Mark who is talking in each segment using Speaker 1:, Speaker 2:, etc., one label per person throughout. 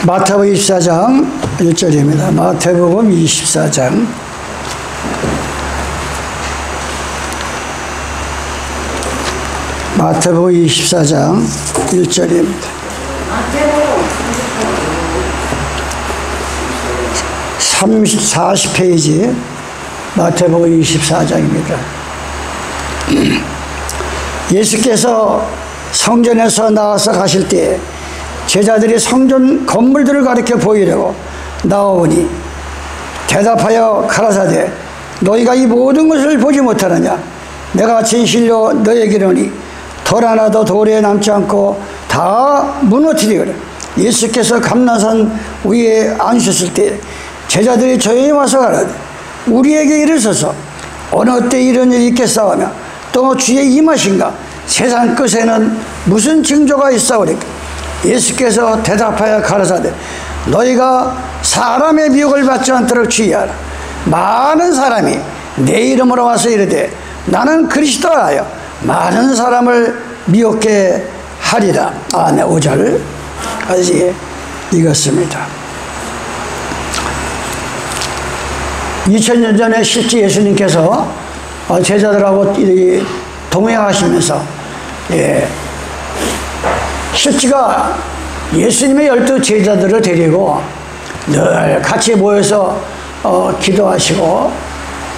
Speaker 1: 마태복음 24장 1절입니다. 마태복음 24장 마태복음 24장 1절입니다. 40페이지 마태복음 24장입니다. 예수께서 성전에서 나와서 가실 때 제자들이 성전 건물들을 가리켜 보이려고 나오니 대답하여 가라사대 너희가 이 모든 것을 보지 못하느냐? 내가 진실로 너희에게 이르노니 돌 하나도 돌에 남지 않고 다 무너뜨리리라. 예수께서 감난산 위에 앉으셨을 때 제자들이 조용히 와서 가라되 우리에게 이르소서 어느 때 이런 일이 있겠사오며 또 주의 임하신가? 세상 끝에는 무슨 징조가 있사오리까? 예수께서 대답하여 가라사대 너희가 사람의 미혹을 받지 않도록 주의하라. 많은 사람이 내 이름으로 와서 이르되 나는 그리스도라 하여 많은 사람을 미혹해 하리라. 5절까지 읽었습니다. 2000년 전에 실제 예수님께서 제자들하고 동행하시면서 실제가 예수님의 12 제자들을 데리고 늘 같이 모여서 기도하시고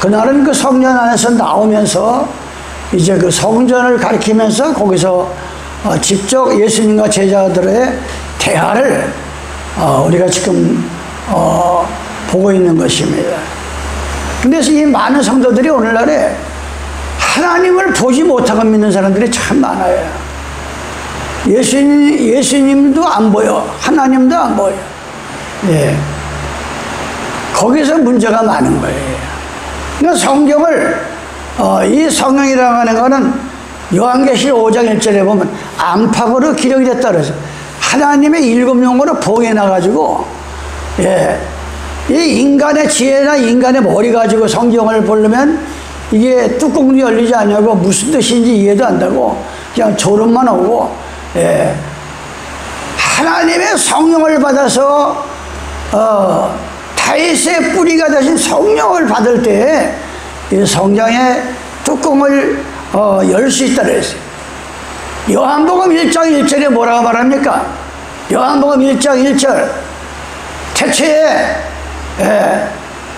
Speaker 1: 그날은 그 성전 안에서 나오면서 이제 그 성전을 가리키면서 거기서 직접 예수님과 제자들의 대화를 우리가 지금 보고 있는 것입니다. 근데 이 많은 성도들이 오늘날에 하나님을 보지 못하고 믿는 사람들이 참 많아요. 예수님도 안 보여. 하나님도 안 보여. 예. 거기서 문제가 많은 거예요. 그러니까 성경을, 이 성경이라고 하는 거는 요한계시록 5장 1절에 보면 안팎으로 기록이 됐다 그래서 하나님의 7용으로 봉해놔가지고, 예. 이 인간의 지혜나 인간의 머리 가지고 성경을 보려면 이게 뚜껑도 열리지 않냐고 무슨 뜻인지 이해도 안 되고 그냥 졸음만 오고, 예. 하나님의 성령을 받아서 다윗의 뿌리가 되신 성령을 받을 때 이 성경의 뚜껑을 열 수 있다 그랬어요. 요한복음 1장 1절에 뭐라고 말합니까? 요한복음 1장 1절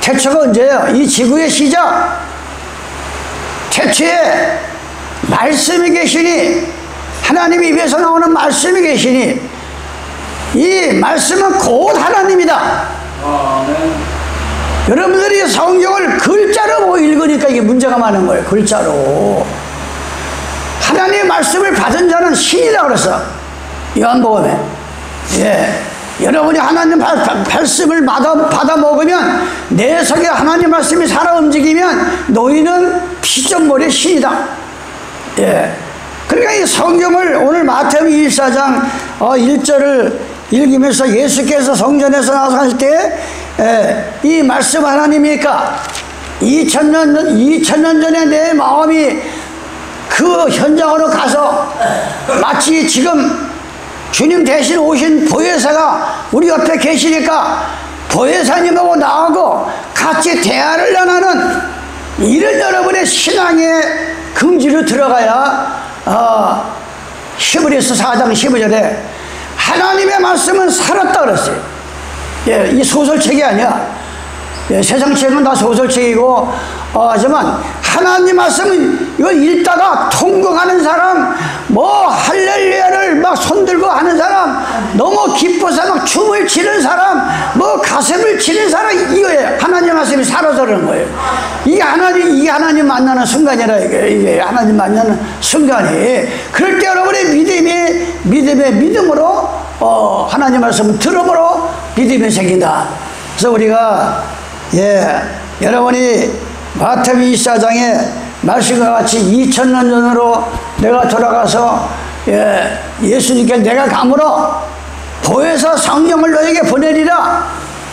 Speaker 1: 태초가 언제예요? 이 지구의 시작. 태초에 말씀이 계시니 하나님의 입에서 나오는 말씀이 계시니 이 말씀은 곧 하나님이다. 여러분들이 성경을 글자로 못 읽으니까 이게 문제가 많은 거예요. 글자로. 하나님의 말씀을 받은 자는 신이라 그랬어. 요한복음에. 예. 여러분이 하나님 말씀을 받아 먹으면 내 속에 하나님 말씀이 살아 움직이면 너희는 피조물의 신이다. 예. 그러니까 이 성경을 오늘 마태복음 24장 1절을 읽으면서 예수께서 성전에서 나와서 하실 때 이 말씀 하나님이니까 2000년 전에 내 마음이 그 현장으로 가서 마치 지금 주님 대신 오신 보혜사가 우리 옆에 계시니까 보혜사님하고 나하고 같이 대화를 나누는 이런 여러분의 신앙의 긍지로 들어가야 히브리서 4장 15절에 하나님의 말씀은 살았다 그랬어요. 예, 이 소설책이 아니야. 예, 세상 책은 다 소설책이고 하지만 하나님 말씀은 이거 읽다가 통곡하는 사람, 뭐 할렐루야를 막 손들고 하는 사람, 너무 기뻐서 막 춤을 추는 사람, 뭐 가슴을 치는 사람, 이거예요. 하나님 말씀이 살아서 그런 거예요. 이게 하나님 만나는 순간이라 이게 하나님 만나는 순간이. 그럴 때 여러분의 믿음으로 하나님 말씀을 들음으로 믿음이 생긴다. 그래서 우리가 여러분이 마태복음 24장에 말씀과 같이 2000년 전으로 내가 돌아가서 예수님께 내가 감으로 보혜사 성령을 너에게 보내리라.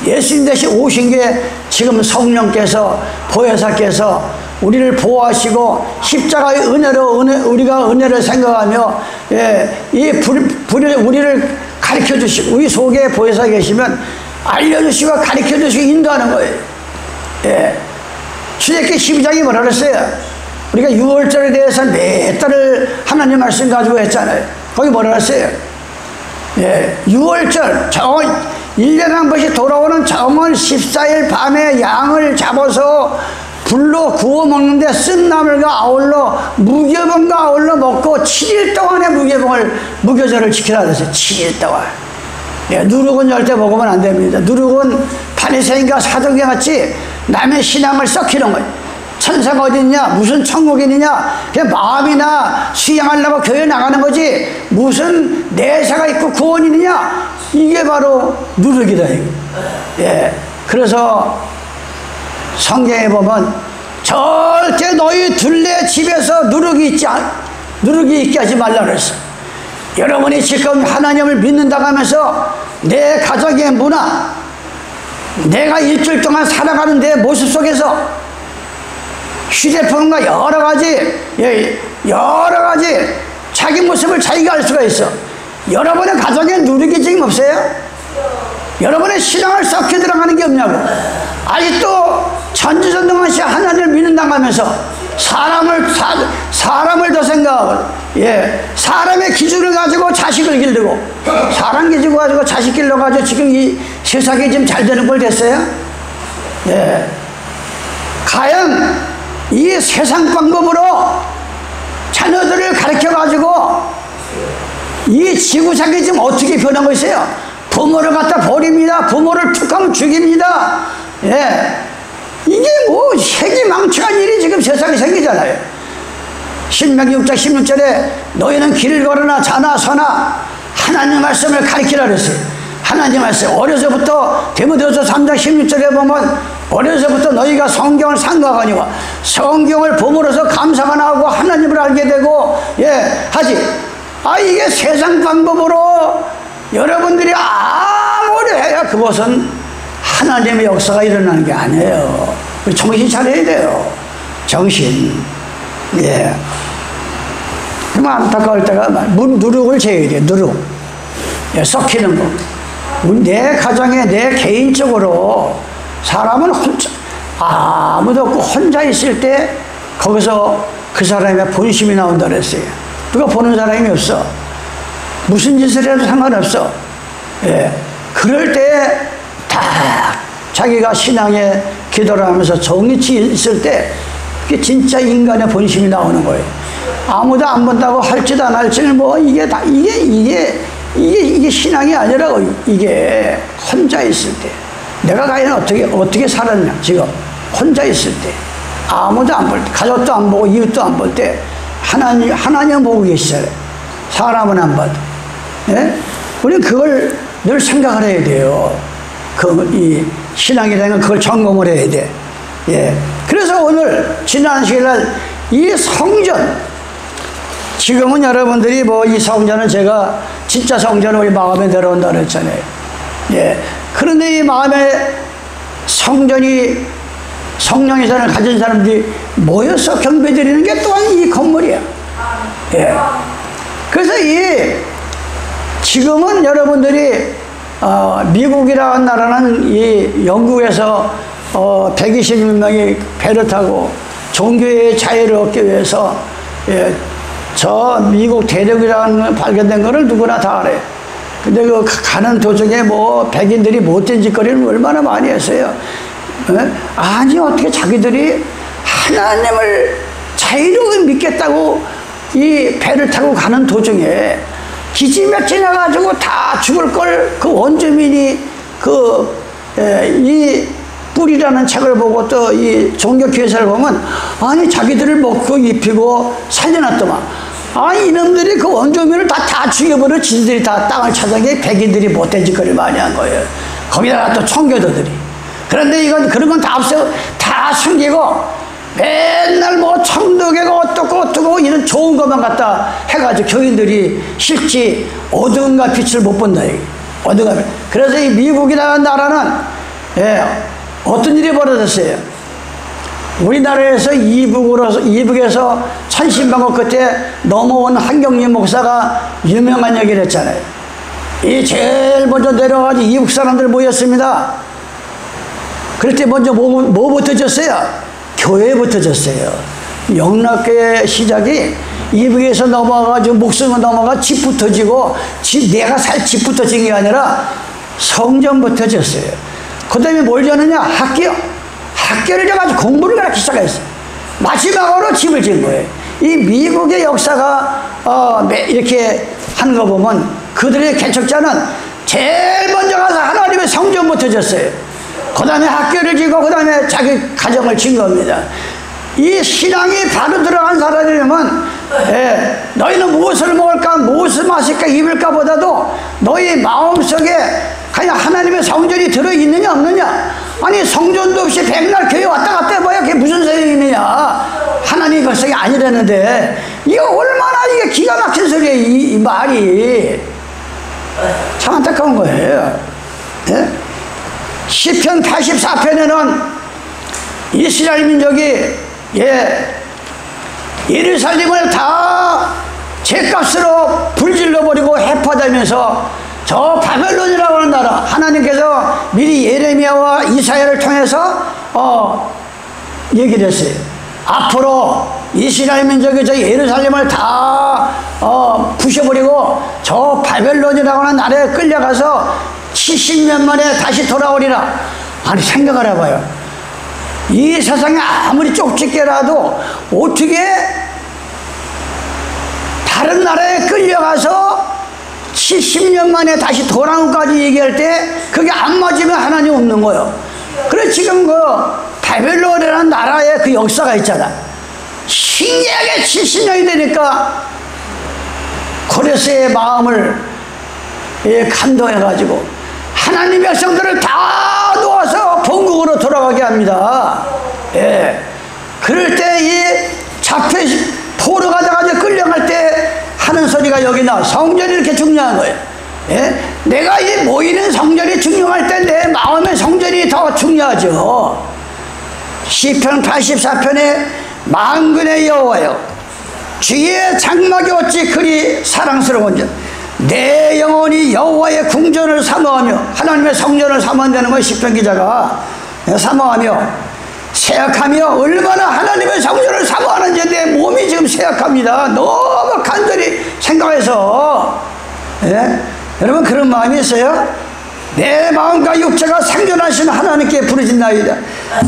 Speaker 1: 예수님 대신 오신 게 지금 성령께서 보혜사께서 우리를 보호하시고 십자가의 은혜로 우리가 은혜를 생각하며 이 우리를 가르쳐 주시고, 우리 속에 보혜사 계시면 알려주시고 가르쳐 주시고 인도하는 거예요. 예. 출애굽기 12장이 뭐라 그랬어요? 우리가 6월절에 대해서 몇 달을 하나님 말씀 가지고 했잖아요. 거기 뭐라 그랬어요? 예. 6월절, 1년에 한 번씩 돌아오는 정월 14일 밤에 양을 잡아서 불로 구워 먹는데 쓴 나물과 아울러 무교병과 아울러 먹고 7일 동안의 무교절을 지키라 그랬어요. 7일 동안. 예, 누룩은 절대 먹으면 안 됩니다. 누룩은 바리새인과 사도계 같이 남의 신앙을 썩히는 거예요. 천사가 어디 있냐, 무슨 천국이 있느냐, 그냥 마음이나 수양하려고 교회 나가는 거지 무슨 내사가 있고 구원이 있느냐, 이게 바로 누룩이다. 예, 그래서 성경에 보면 절대 너희 둘레 집에서 누룩이 있게 하지 말라 그랬어. 여러분이 지금 하나님을 믿는다고 하면서 내 가정의 문화, 내가 일주일 동안 살아가는 내 모습 속에서 휴대폰과 여러 가지 자기 모습을 자기가 알 수가 있어. 여러분의 가정에 누룩이 지금 없어요? 여러분의 신앙을 썩혀 들어가는 게 없냐고. 아직도 전지전능하신 하나님을 믿는다고 하면서 사람을 더 생각하고, 예, 사람의 기준을 가지고 자식을 기르고, 사람 기준 가지고 자식 길러가지고 지금 이 세상이 지금 잘 되는 걸 됐어요? 예. 과연 이 세상 방법으로 자녀들을 가르쳐가지고 이 지구상이 지금 어떻게 변하고 있어요? 부모를 갖다 버립니다. 부모를 툭 하면 죽입니다. 예. 이게 뭐 세기망측한 일이 지금 세상에 생기잖아요. 신명기 6장 16절에 너희는 길을 걸으나 자나 서나 하나님 말씀을 가르치라 그랬어요. 하나님 말씀. 어려서부터 디모데후서 3장 16절에 보면 어려서부터 너희가 성경을 상고하거니와 성경을 봄으로써 감사가 나오고 하나님을 알게 되고, 예, 하지. 이게 세상 방법으로 여러분들이 아무리 해야 그것은 하나님의 역사가 일어나는 게 아니에요. 정신 차려야 돼요. 정신. 예. 그럼 안타까울 때가 누룩을 재야 돼요. 누룩. 예, 썩히는 거. 내 가정에 내 개인적으로 사람은 혼자, 아무도 없고 혼자 있을 때 거기서 그 사람의 본심이 나온다 그랬어요. 누가 보는 사람이 없어. 무슨 짓을 해도 상관없어. 예. 그럴 때 딱 자기가 신앙에 기도를 하면서 정리치 있을 때 그게 진짜 인간의 본심이 나오는 거예요. 아무도 안 본다고 할지도 안 할지는 뭐 이게 신앙이 아니라고. 이게 혼자 있을 때 내가 과연 어떻게 살았냐. 지금 혼자 있을 때 아무도 안 볼 때, 가족도 안 보고 이웃도 안 볼 때 하나님 보고 계시잖아요. 사람은 안 봐도. 예? 우리는 그걸 늘 생각을 해야 돼요. 이 신앙이라는 건 그걸 점검을 해야 돼. 예. 그래서 오늘 지난 주일날 이 성전, 지금은 여러분들이 뭐 이 성전은 제가 진짜 성전은 우리 마음에 들어온다 그랬잖아요. 예. 그런데 이 마음에 성전이 성령의 전을 가진 사람들이 모여서 경배드리는 게 또한 이 건물이야. 예. 그래서 지금은 여러분들이 미국이라는 나라는 이 영국에서 120명이 배를 타고 종교의 자유를 얻기 위해서, 예, 저 미국 대륙이라는 발견된 거를 누구나 다 알아요. 근데 그 가는 도중에 뭐 백인들이 못된 짓거리를 얼마나 많이 했어요. 예? 아니 어떻게 자기들이 하나님을 자유로 믿겠다고 이 배를 타고 가는 도중에 기지몇 지나가지고 다 죽을 걸 그 원주민이 이 뿔이라는 책을 보고 또 이 종교교회사를 보면 아니 자기들을 먹고 입히고 살려놨더만. 이놈들이 그 원주민을 다 죽여버려. 지들이 다 땅을 찾아게 백인들이 못된 짓거리 많이 한 거예요. 거기다가 또 청교도들이. 그런데 그런 건 다 없어. 다 숨기고 맨날 뭐 청도교가 어떻고 이런 좋은 것만 갖다 해가지고 교인들이 실제 어둠과 빛을 못 본다. 어둠과 빛. 그래서 이 미국이라는 나라는, 예, 어떤 일이 벌어졌어요. 우리나라에서 이북에서 천신방어 끝에 넘어온 한경림 목사가 유명한 얘기를 했잖아요. 이 제일 먼저 내려가지고 이북 사람들 모였습니다. 그럴 때 먼저 뭐부터 졌어요? 교회부터 졌어요. 영락교회 시작이 이북에서 넘어가가지고 목성으로 넘어가 집부터 지고 내가 살 집부터 진 게 아니라 성전부터 졌어요. 그 다음에 뭘 졌느냐? 학교를 져가지고 공부를 그렇게 시작했어요. 마지막으로 집을 지은 거예요. 이 미국의 역사가 이렇게 하는 거 보면 그들의 개척자는 제일 먼저 가서 하나님의 성전부터 졌어요. 그 다음에 학교를 지고 그 다음에 자기 가정을 진 겁니다. 이 신앙이 바로 들어간 사람이라면 너희는 무엇을 먹을까 무엇을 마실까 입을까 보다도 너희 마음속에 그냥 하나님의 성전이 들어있느냐 없느냐. 아니 성전도 없이 백날 교회 왔다 갔다 해봐야 그게 무슨 소용이 있느냐. 하나님의 백성이 아니라는데 이거 얼마나 이게 기가 막힌 소리예요. 이 말이 참 안타까운 거예요. 예? 시편 84편에는 이스라엘 민족이 예루살렘을 다 죗값으로 불질러버리고 해파되면서 저 바벨론이라고 하는 나라 하나님께서 미리 예레미야와 이사야를 통해서 얘기를 했어요. 앞으로 이스라엘 민족이 저 예루살렘을 다 부셔버리고 저 바벨론이라고 하는 나라에 끌려가서 70년 만에 다시 돌아오리라. 아니 생각을 해봐요. 이 세상에 아무리 쪽집게라도 어떻게 다른 나라에 끌려가서 70년 만에 다시 돌아오기까지 얘기할 때 그게 안 맞으면 하나님 없는 거예요. 그래 지금 그 바벨론이라는 나라의 그 역사가 있잖아. 신기하게 70년이 되니까 고레스의 마음을 감동해가지고 하나님 백성들을 다 놓아서 본국으로 돌아가게 합니다. 그럴 때 이 잡혀 포로가 돼가지고 끌려갈 때 하는 소리가 여기 나와. 성전이 이렇게 중요한 거예요. 내가 이 모이는 성전이 중요할 때 내 마음의 성전이 더 중요하죠. 시편 84편에 만군의 여호와여 주의 장막이 어찌 그리 사랑스러운지 내 영혼이 여호와의 궁전을 사모하며 하나님의 성전을 사모한다는 거예요. 시편 기자가 사모하며 세약하며 얼마나 하나님의 성전을 사모하는지 내 몸이 지금 세약합니다. 너무 간절히 생각해서 여러분 그런 마음이 있어요? 내 마음과 육체가 생존하신 하나님께 부르짖나이다.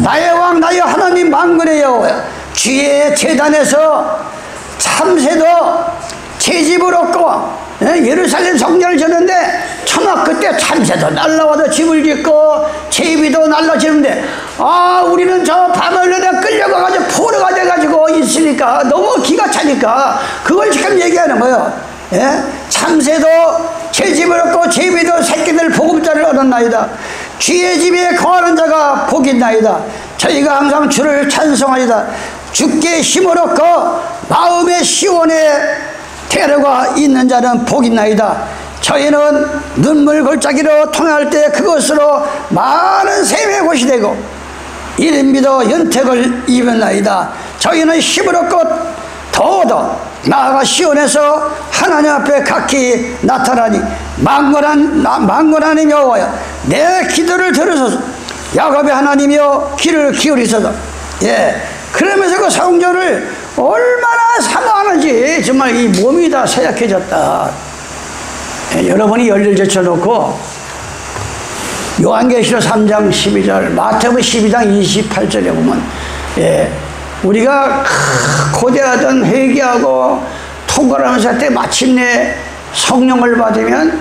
Speaker 1: 나의 왕 나의 하나님 만군의 여호와여 주의 제단에서 참새도 제 집을 얻고 예루살렘 성전을 짓는데 천하 그때 참새도 날라와도 집을 짓고 제비도 날라지는데 우리는 저 바벨론에 끌려가가지고 포로가 돼가지고 있으니까 너무 기가 차니까 그걸 지금 얘기하는 거예요. 참새도 제 집을 얻고 제비도 새끼들 보금자리를 얻었나이다. 주의 집에 거하는 자가 복이 있나이다. 저희가 항상 주를 찬송하리다. 주께 힘을 얻고 마음의 시온에 테러가 있는 자는 복이 있나이다. 저희는 눈물 골짜기로 통할 때 그것으로 많은 샘의 곳이 되고 이름 믿어 연택을 입었나이다. 저희는 힘을 얻고 더더 나아가 시온에서 하나님 앞에 각기 나타나니 만군하님 여호와여 내 기도를 들으소서. 야곱의 하나님이여 귀를 기울이소서. 그러면서 그 성전을 얼마나 사모하는지 정말 이 몸이 다 쇠약해졌다. 여러분이 열일 제쳐놓고 요한계시록 3장 12절 마태복음 12장 28절에 보면 우리가 고대하던 회개하고 통과를 하면서 할 때 마침내 성령을 받으면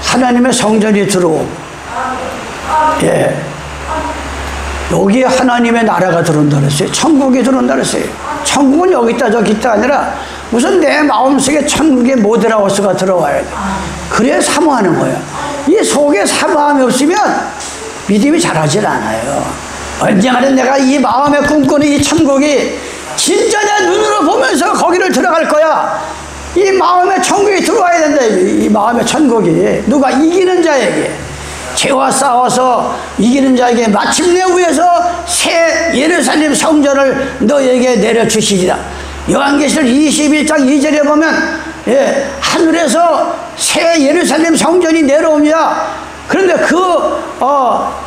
Speaker 1: 하나님의 성전이 들어오고 여기에 하나님의 나라가 들어온다 그랬어요. 천국이 들어온다 그랬어요. 천국은 여기 있다 저기 있다 아니라 우선 내 마음속에 천국의 모데라우스가 들어와야 돼. 그래야 사모하는 거야. 이 속에 사모함이 없으면 믿음이 자라질 않아요. 언젠가는 내가 이 마음에 꿈꾸는 이 천국이 진짜 내 눈으로 보면서 거기를 들어갈 거야. 이 마음에 천국이 들어와야 된다. 이 마음의 천국이 누가 이기는 자에게 죄와 싸워서 이기는 자에게 마침내 위에서 새 예루살렘 성전을 너에게 내려주시리라. 요한계시록 21장 2절에 보면 예, 하늘에서 새 예루살렘 성전이 내려옵니다. 그런데 그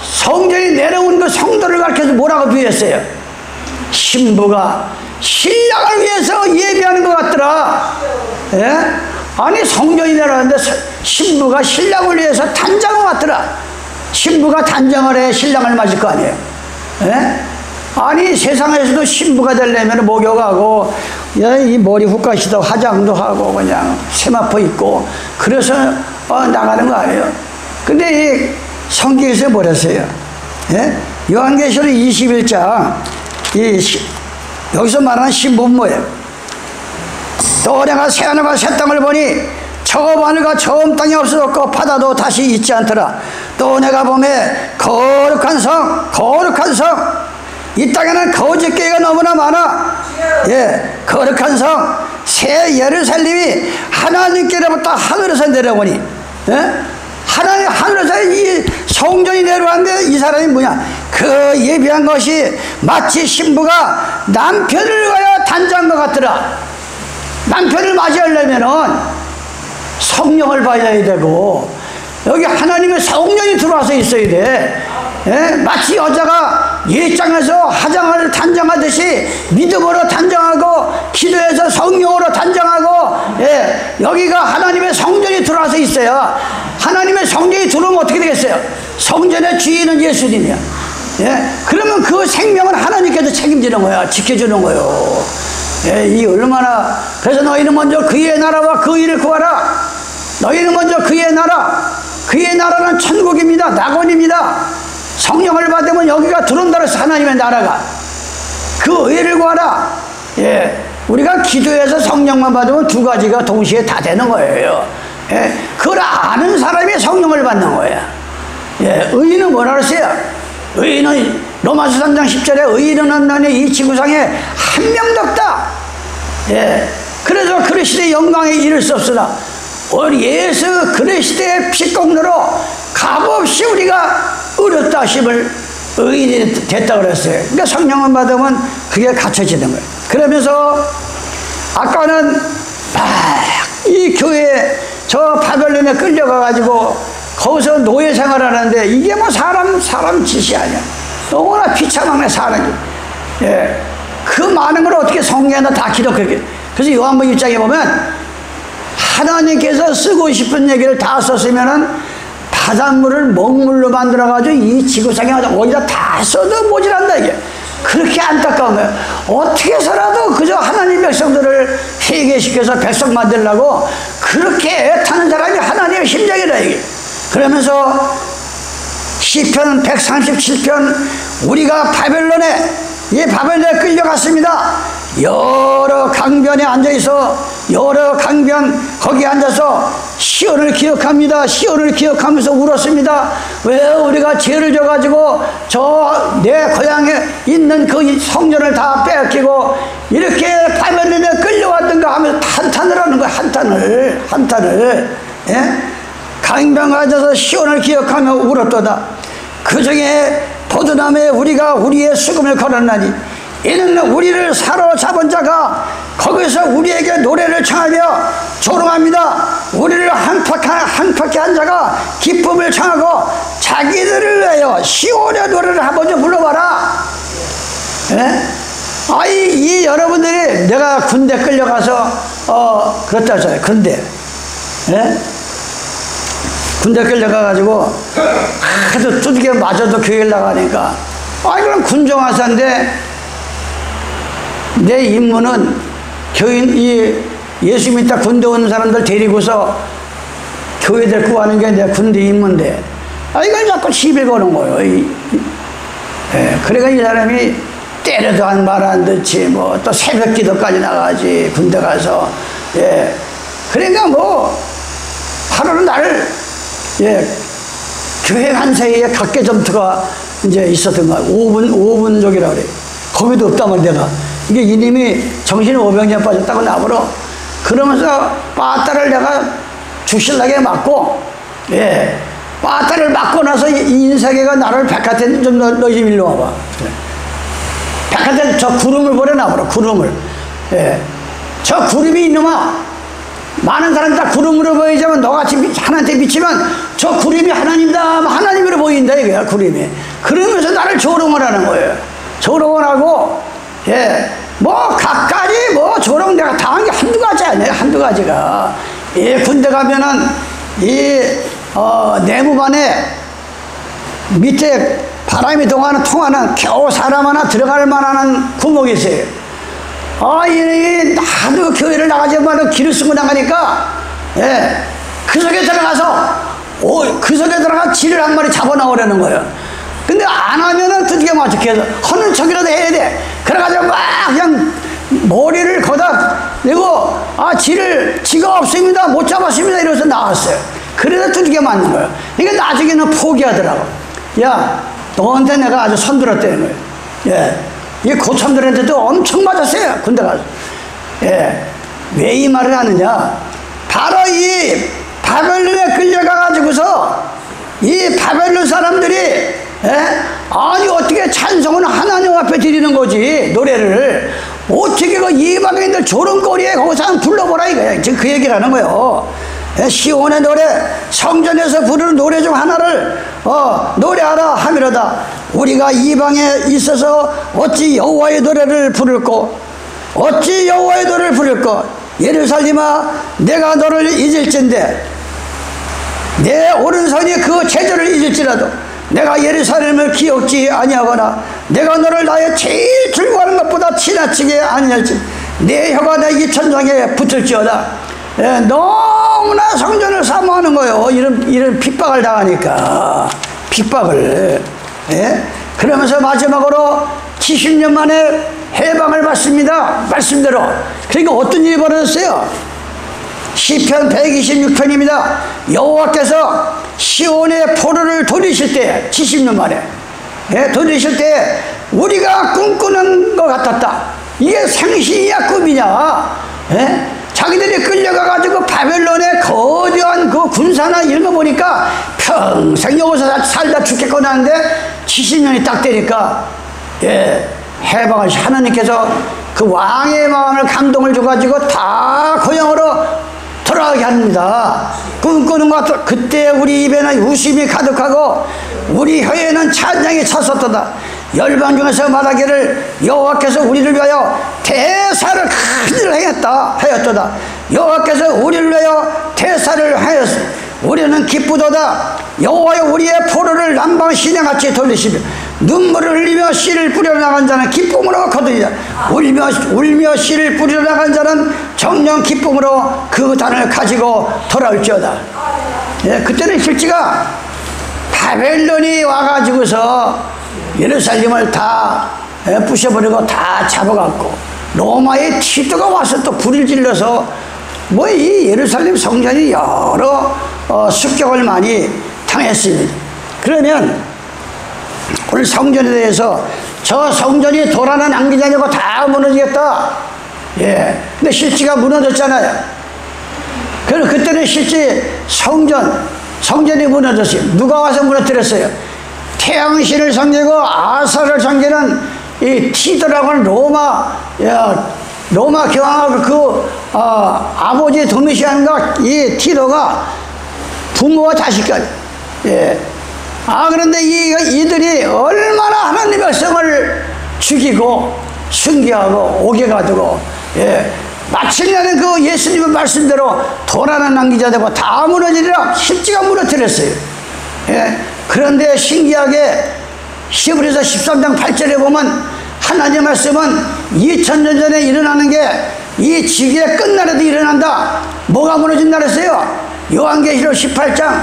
Speaker 1: 성전이 내려온 그 성도를 가르쳐서 뭐라고 비유했어요? 신부가 신랑을 위해서 예비하는 것 같더라. 예? 아니 성전이 내려왔는데 신부가 신랑을 위해서 단장을 같더라. 신부가 단장을 해 신랑을 맞을 거 아니에요. 예? 아니 세상에서도 신부가 되려면 목욕하고 이 머리 훅가시도 화장도 하고 그냥 세마포 입고 그래서 나가는 거 아니에요. 근데 이 성경에서 뭐랬어요? 예? 요한계시록 21장 여기서 말하는 신부는 뭐예요? 또 내가 새하늘과 새 땅을 보니 처음 하늘과 처음 땅이 없어졌고 바다도 다시 있지 않더라. 또 내가 보매 거룩한 성 이 땅에는 거짓교회가 너무나 많아. 예, 거룩한 성 새 예루살렘이 하나님께로부터 하늘에서 내려오니, 예? 하늘에서 이 성전이 내려왔는데 이 사람이 뭐냐? 그 예비한 것이 마치 신부가 남편을 위하여 단장한 것 같더라. 남편을 맞이하려면은 성령을 받아야 되고 여기 하나님의 성령이 들어와서 있어야 돼. 예? 마치 여자가 예장에서 화장을 단장하듯이 믿음으로 단장하고 기도해서 성령으로 단장하고, 예, 여기가 하나님의 성전이 들어와서 있어요. 하나님의 성전이 들어오면 어떻게 되겠어요? 성전의 주인은 예수님이야. 예? 그러면 그 생명을 하나님께서 책임지는 거야. 지켜주는 거예요. 예, 이 얼마나. 그래서 너희는 먼저 그의 나라와 그 일을 구하라. 너희는 먼저 그의 나라는 천국입니다. 낙원입니다. 성령을 받으면 여기가 들어온다 그래서 하나님의 나라가 그 의를 구하라. 예, 우리가 기도해서 성령만 받으면 두 가지가 동시에 다 되는 거예요. 예, 그걸 아는 사람이 성령을 받는 거예요. 예, 의인은 뭐라 그랬어요? 의인은 로마서 3장 10절에 의인은 없나니 이 지구상에 한 명도 없다. 예, 그래서 그리스도의 영광에 이를 수 없으나 우리 예수 그리스도의 피공로로 값없이 우리가 의롭다 하심을 의인이 됐다고 그랬어요. 그러니까 성령을 받으면 그게 갖춰지는 거예요. 그러면서 아까는 막 이 교회 저 바벨론에 끌려가가지고 거기서 노예 생활하는데 이게 뭐 사람 짓이 아니야. 너무나 비참하네 사람이. 예, 그 많은 걸 어떻게 성경에다 다 기록해. 그래서 요한복음 1장에 보면 하나님께서 쓰고 싶은 얘기를 다 썼으면은 바닷물을 먹물로 만들어가지고 이 지구상에 어디다 다 써도 모자란다 이게. 그렇게 안타까운 거예요. 어떻게 해서라도 그저 하나님 백성들을 회개시켜서 백성 만들려고 그렇게 애타는 사람이 하나님의 심정이라 이게. 그러면서 시편 137편 우리가 바벨론에 끌려갔습니다. 여러 강변에 앉아있어 여러 강변 거기에 앉아서 시온을 기억합니다. 시온을 기억하면서 울었습니다. 왜 우리가 죄를 져가지고 저 내 고향에 있는 그 성전을 다 빼앗기고 이렇게 바벨론에 끌려왔던가 하면서 한탄을 하는 거야. 한탄을. 예? 강변에 앉아서 시온을 기억하며 울었도다. 그 중에 포도나무에 우리가 우리의 수금을 걸었나니 이는 우리를 사로잡은 자가 거기서 우리에게 노래를 청하며 조롱합니다. 우리를 한팍하게 한 자가 기쁨을 청하고 자기들을 위하여 시온의 노래를 한번 좀 불러봐라. 예? 이 여러분들이 내가 군대 끌려가서 그렇다 했잖아요. 군대. 예? 군대 끌려가가지고 하도 두들겨 맞아도 교회를 나가니까 그럼 군종하사인데 내 임무는 예수 믿다 군대 오는 사람들 데리고서 교회 데리고 가는 게 내 군대 임무인데 이걸 자꾸 시비 거는 거예요. 예, 그러니까 이 사람이 때려도 말 안 듣지 뭐 또 새벽 기도까지 나가지 군대 가서. 예, 그러니까 뭐 하루는 나를 교회 한 사이에 각계점투가 이제 있었던 거야. 5분족이라고 그래. 거기도 없다면 내가 이게 이님이 정신이 오병이어 빠졌다고 나버려. 그러면서 빠따를 내가 죽실나게 맞고, 예, 빠따를 맞고 나서 이 인사계가 나를 백화점 좀 너 좀 일로 와봐. 그래. 백화점 저 구름을 보내놔버려. 구름을. 예, 저 구름이 이놈아 많은 사람이 다 구름으로 보이지만 너같이 하나님한테 미치면 저 구름이 하나님이다, 하나님으로 보인다 이거야. 구름이. 그러면서 나를 조롱을 하는 거예요. 조롱을 하고, 예, 뭐 각가지 뭐 조롱 내가 당한 게 한두 가지 아니에요. 한두 가지가. 예, 군대 가면은 이 내부 안에 밑에 바람이 통하는 겨우 사람 하나 들어갈 만한 구멍이 있어요. 이 하도 교회를 나가지만 길을 쓰고 나가니까, 예, 그 속에 들어가서, 그 속에 들어가 쥐를 한 마리 잡아 나오려는 거예요. 근데 안 하면은 드디어 맞춰. 계속 하는 척이라도 해야 돼. 그래가지고 막 그냥 머리를 거다 내고, 쥐가 없습니다. 못 잡았습니다. 이러면서 나왔어요. 그래서 드디어 맞는 거예요. 그러니까 나중에는 포기하더라고. 야, 너한테 내가 아주 손들었다는 거예요. 예. 이 고참들한테도 엄청 맞았어요. 군대 가서. 예. 왜 이 말을 하느냐? 바로 이 바벨론에 끌려가가지고서 이 바벨론 사람들이, 예? 아니 어떻게 찬송은 하나님 앞에 드리는 거지, 노래를 어떻게 그 이방인들 조롱거리에 거기서 한번 불러보라 이거야. 지금 그 얘기를 하는 거예요. 예? 시온의 노래, 성전에서 부르는 노래 중 하나를 노래하라 하미로다. 우리가 이방에 있어서 어찌 여호와의 노래를 부를꼬? 어찌 여호와의 노래를 부를꼬? 예루살렘아, 내가 너를 잊을진데, 내 오른손이 그 제조를 잊을지라도 내가 예루살렘을 기억지 아니하거나 내가 너를 나의 제일 즐거워하는 것보다 지나치게 아니할지 내 혀가 내 이천장에 붙을지어다. 예, 너무나 성전을 사모하는 거예요. 이런 핍박을 당하니까. 핍박을. 예? 그러면서 마지막으로 70년 만에 해방을 받습니다. 말씀대로. 그러니까 어떤 일이 벌어졌어요? 시편 126편입니다. 여호와께서 시온의 포로를 돌리실 때, 70년 만에, 예? 돌리실 때 우리가 꿈꾸는 것 같았다. 이게 생시야 꿈이냐? 예? 자기들이 끌려가가지고 바벨론의 거대한 그 군사나 이런 거 보니까 평생 여기서 살다 죽겠거나 하는데 70년이 딱 되니까, 예, 해방을 하나님께서 그 왕의 마음을 감동을 줘가지고 다 고향으로 돌아가게 합니다. 꿈꾸는 것 같아. 그때 우리 입에는 웃음이 가득하고 우리 혀에는 찬양이 찼었도다. 열방 중에서 말하기를 여호와께서 우리를 위하여 대사를 큰일을 하였도다. 여호와께서 우리를 위하여 대사를 하였으. 우리는 기쁘도다. 여호와여 우리의 포로를 남방 시내같이 돌리시며 눈물을 흘리며 씨를 뿌려 나간 자는 기쁨으로 거두리라. 울며 씨를 뿌려 나간 자는 정령 기쁨으로 그 단을 가지고 돌아올지어다. 예, 그때는 실제가 바벨론이 와가지고서 예루살렘을 다 부셔버리고 다 잡아갔고 로마의 티도가 와서 또 불을 질러서 뭐 이 예루살렘 성전이 여러 습격을 많이 당했습니다. 그러면 오늘 성전에 대해서 저 성전이 도라나 남기자냐고 다 무너지겠다. 예. 근데 실제가 무너졌잖아요. 그래서 그때는 실제 성전이 무너졌어요. 누가 와서 무너뜨렸어요? 태양신을 섬기고 아사를 섬기는 이 티도라고는 로마 교황하고 아버지 도미시안과 이 티도가 부모와 자식까지. 예. 그런데 이들이 얼마나 하나님의 백성을 죽이고 순교하고 오게 가지고, 예, 마침내는 그 예수님의 말씀대로 도라나 남기자 되고 다 무너지리라 실제가 무너뜨렸어요. 예. 그런데 신기하게 히브리서 13장 8절에 보면 하나님의 말씀은 2000년 전에 일어나는 게 이 지구의 끝날에도 일어난다. 뭐가 무너진다 그랬어요? 요한계시록 18장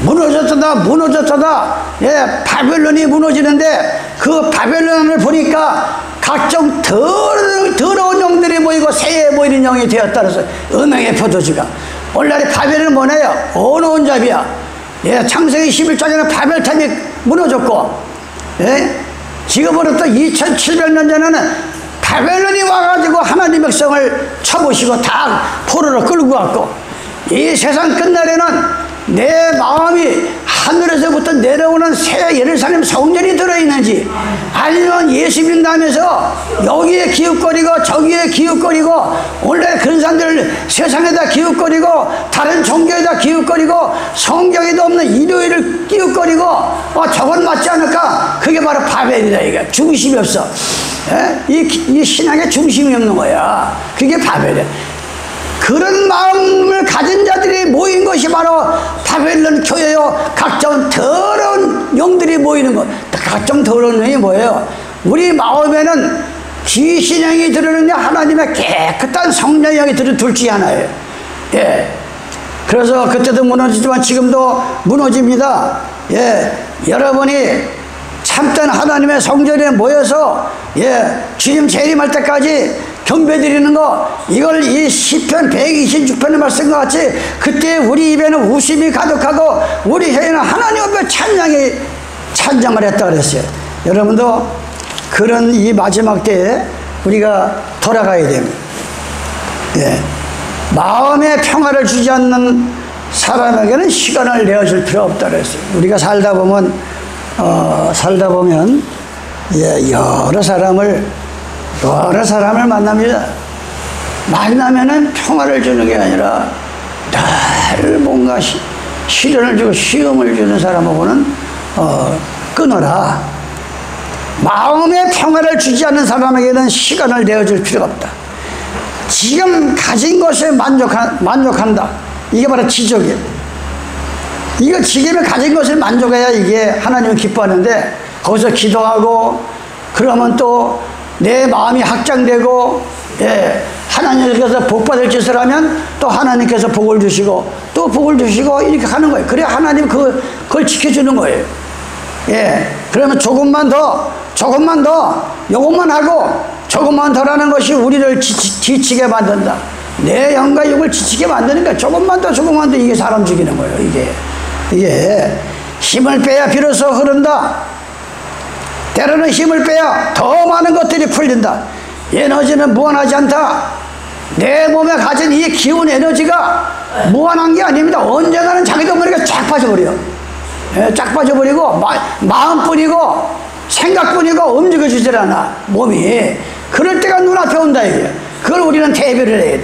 Speaker 1: 무너졌다. 예, 바벨론이 무너지는데 그 바벨론을 보니까 각종 더러운 영들이 모이고 새에 모이는 영이 되었다 그래서 음행의 포도주가. 오늘날의 바벨론은 뭐냐요? 어느 온잡이야. 예, 창세기 11장에는 바벨탑이 무너졌고, 예? 지금으로부터 2700년 전에는 바벨론이 와가지고 하나님 백성을 쳐보시고 다 포로로 끌고 갔고, 이 세상 끝날에는 내 마음이 하늘에서부터 내려오는 새 예루살렘 성전이 들어있는 해야지. 아니면 예수 믿는다면서 여기에 기웃거리고 저기에 기웃거리고 원래 그런 사람들 세상에다 기웃거리고 다른 종교에다 기웃거리고 성경에도 없는 일요일을 기웃거리고 저건 맞지 않을까? 그게 바로 바벨이다. 이게 중심이 없어. 이 신앙에 중심이 없는 거야. 그게 바벨이야. 그런 마음을 가진 자들이 모인 것이 바로 바벨론 교회요. 각종 더러운 영들이 모이는 것. 각종 더러운 영이 뭐예요? 우리 마음에는 귀신영이 들어오는데 하나님의 깨끗한 성령영이 둘 하나예요. 예. 그래서 그때도 무너지지만 지금도 무너집니다. 예. 여러분이 참된 하나님의 성전에 모여서 주님 재림할 때까지 경배 드리는 거, 이걸 이 시편 126편의 말씀과 같이 그때 우리 입에는 웃음이 가득하고 우리 혀에는 하나님 앞에 찬양을 했다 그랬어요. 여러분도 그런 이 마지막 때에 우리가 돌아가야 됩니다. 예. 마음의 평화를 주지 않는 사람에게는 시간을 내어줄 필요 없다 그랬어요. 우리가 살다 보면 여러 사람을 만납니다. 만나면은 평화를 주는 게 아니라 늘 뭔가 시련을 주고 시험을 주는 사람하고는 끊어라. 마음의 평화를 주지 않는 사람에게는 시간을 내어줄 필요가 없다. 지금 가진 것에 만족한다. 이게 바로 지적이에요. 이거 지금에 가진 것을 만족해야 이게 하나님을 기뻐하는데, 거기서 기도하고 그러면 또 내 마음이 확장되고, 하나님께서 복 받을 짓을 하면 또 하나님께서 복을 주시고 또 복을 주시고 이렇게 하는 거예요. 그래야 하나님 그걸 지켜주는 거예요. 그러면 조금만 더 요것만 하고 조금만 더라는 것이 우리를 지치게 만든다. 내 영과 육을 지치게 만드니까 조금만 더 이게 사람 죽이는 거예요. 이게 힘을 빼야 비로소 흐른다. 때로는 힘을 빼야 더 많은 것들이 풀린다. 에너지는 무한하지 않다. 내 몸에 가진 이 기운 에너지가 무한한 게 아닙니다. 언젠가는 자기도 모르게 쫙 빠져버려요. 쫙 빠져버리고 마음뿐이고 생각뿐이고 움직여주질 않아, 몸이. 그럴 때가 눈앞에 온다 이게. 그걸 우리는 대비를 해야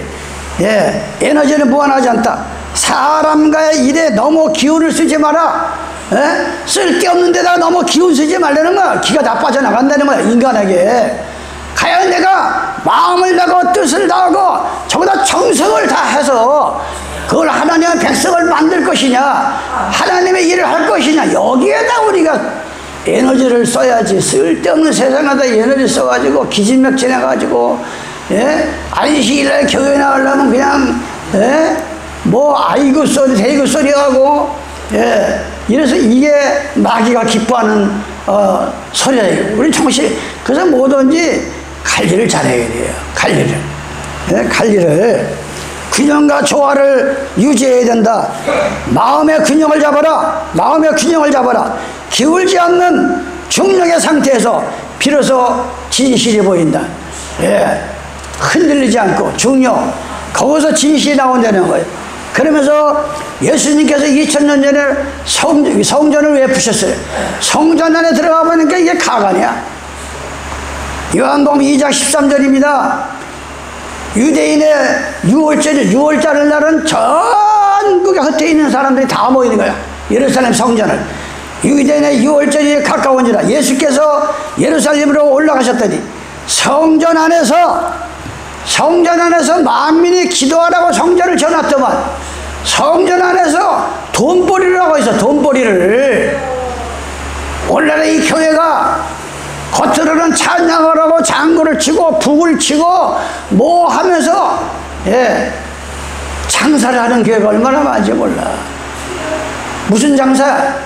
Speaker 1: 돼. 에너지는 무한하지 않다. 사람과의 일에 너무 기운을 쓰지 마라. 쓸데없는 데다가 너무 기운 쓰지 말라는 거야. 기가 다 빠져나간다는 거야, 인간에게. 과연 내가 마음을 다하고 뜻을 다하고 저보다 정성을 다해서 그걸 하나님의 백성을 만들 것이냐, 하나님의 일을 할 것이냐, 여기에다 우리가 에너지를 써야지. 쓸데없는 세상에다 에너지 써가지고 기진맥진해가지고 안식일날 교회 나가려면 그냥 아이고 소리 대이고 소리 하고 이래서 이게 마귀가 기뻐하는 소리예요. 우리 정신. 그래서 뭐든지 관리를 잘해야 돼요. 관리를 균형과 조화를 유지해야 된다. 마음의 균형을 잡아라. 기울지 않는 중력의 상태에서 비로소 진실이 보인다. 흔들리지 않고 중력, 거기서 진실이 나온다는 거예요. 그러면서 예수님께서 2000년 전에 성전을 왜 부셨어요? 성전 안에 들어가 보니까 이게 가관이야. 요한복음 2장 13절입니다. 유대인의 6월절 날은 전국에 흩어 있는 사람들이 다 모이는 거야. 예루살렘 성전을. 유대인의 6월절이 가까운지라. 예수께서 예루살렘으로 올라가셨더니 성전 안에서 만민이 기도하라고 성전을 쳐놨더만 성전 안에서 돈벌이를 하고 있어. 돈벌이를. 원래는 이 교회가 겉으로는 찬양을 하고 장구를 치고 북을 치고 뭐 하면서 장사를 하는 교회가 얼마나 많은지 몰라. 무슨 장사야?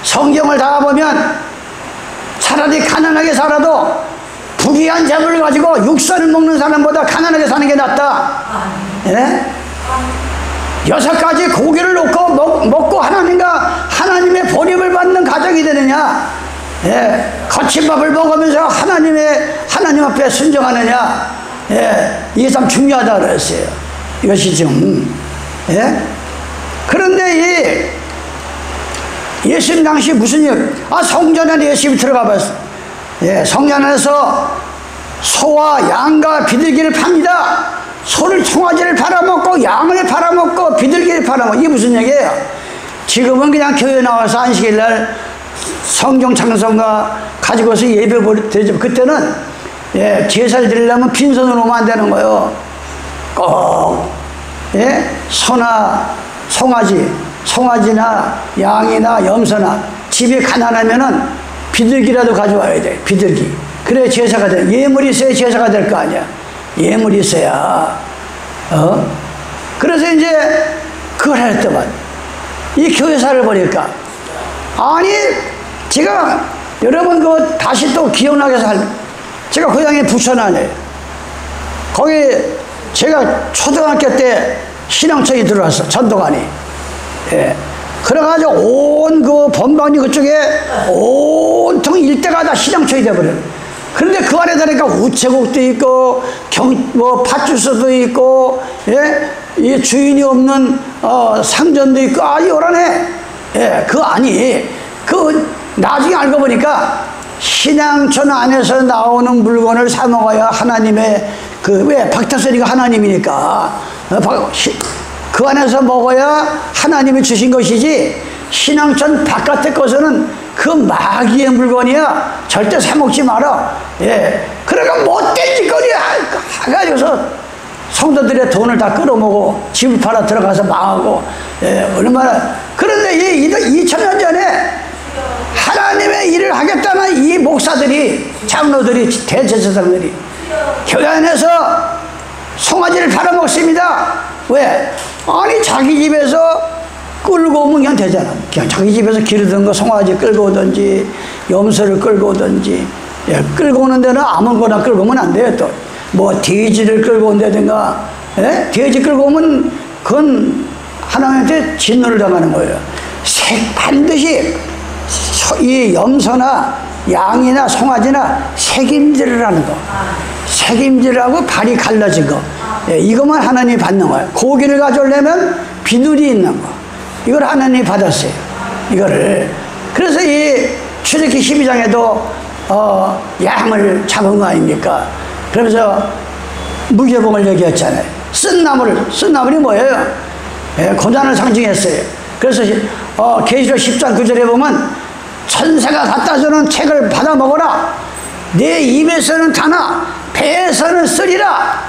Speaker 1: 성경을 다 보면 차라리 가난하게 살아도 부귀한 재물을 가지고 육선을 먹는 사람보다 가난하게 사는 게 낫다. 6가지 고기를 놓고 먹고 하나님의 보림을 받는 가정이 되느냐, 거친 밥을 먹으면서 하나님 앞에 순종하느냐, 이게 참 중요하다 그랬어요. 이것이 좀. 그런데 예수님 당시 무슨 일? 성전 안에 예수님이 들어가 봤어. 예, 성전 안에서 소와 양과 비둘기를 팝니다. 소를 송아지를 팔아먹고 양을 팔아먹고 비둘기를 팔아먹고. 이게 무슨 얘기예요? 지금은 그냥 교회 나와서 안식일날 성경 찬송가 가지고서 예배 드리죠. 그때는 예, 제사를 드리려면 빈손으로 오면 안 되는 거예요. 꼭 예, 소나 송아지나 양이나 염소나 집이 가난하면은 비둘기라도 가져와야 돼. 비둘기. 그래 제사가 돼. 예물이 있어야 제사가 될 거 아니야. 예물이 있어야. 그래서 이제 그걸 했더만 이 교회사를 보니까 아니 제가 여러분 그 다시 또 기억나게 해서 제가 고향에 부천안에 거기 제가 초등학교 때 신앙청이 들어왔어. 전도관이. 예. 그래가지고 온 그 번방리 그쪽에 온통 일대가 다 신앙청이 돼버려. 그런데 그 안에 들어니까 우체국도 있고 파출소도 있고 예? 이 주인이 없는 상점도 있고 아주 요란해. 예. 그 안이 나중에 알고 보니까 신앙촌 안에서 나오는 물건을 사 먹어야 하나님의 왜 박태선이가 하나님이니까 그 안에서 먹어야 하나님이 주신 것이지 신앙촌 바깥에 것은 그 마귀의 물건이야. 절대 사 먹지 마라. 예. 그러니까 못된 짓거리 해가지고서 성도들의 돈을 다 끌어모고 집을 팔아 들어가서 망하고 예. 얼마나. 그런데 2000년 전에 하나님의 일을 하겠다는 이 목사들이 장로들이 대제사장들이 교회 안에서 송아지를 팔아먹습니다. 왜? 아니 자기 집에서 끌고 오면 그냥 되잖아. 그냥 자기 집에서 기르던 거 송아지 끌고 오든지 염소를 끌고 오든지. 예, 끌고 오는 데는 아무거나 끌고 오면 안 돼요. 또 뭐 돼지를 끌고 온다든가 예? 돼지 끌고 오면 그건 하나님한테 진노를 당하는 거예요. 반드시 이 염소나 양이나 송아지나 책임질을 하는 거. 책임질하고 발이 갈라진 거. 예, 이것만 하나님이 받는 거예요. 고기를 가져오려면 비둘이 있는 거. 이걸 하나님이 받았어요. 이거를. 그래서 이 출애굽기 12장에도 양을 잡은 거 아닙니까? 그러면서 무교봉을 얘기했잖아요. 쓴 나물이 뭐예요? 예, 고난을 상징했어요. 그래서 계시록 10장 9절에 보면 천사가 갖다 주는 책을 받아 먹어라. 내 입에서는 타나 배에서는 쓰리라.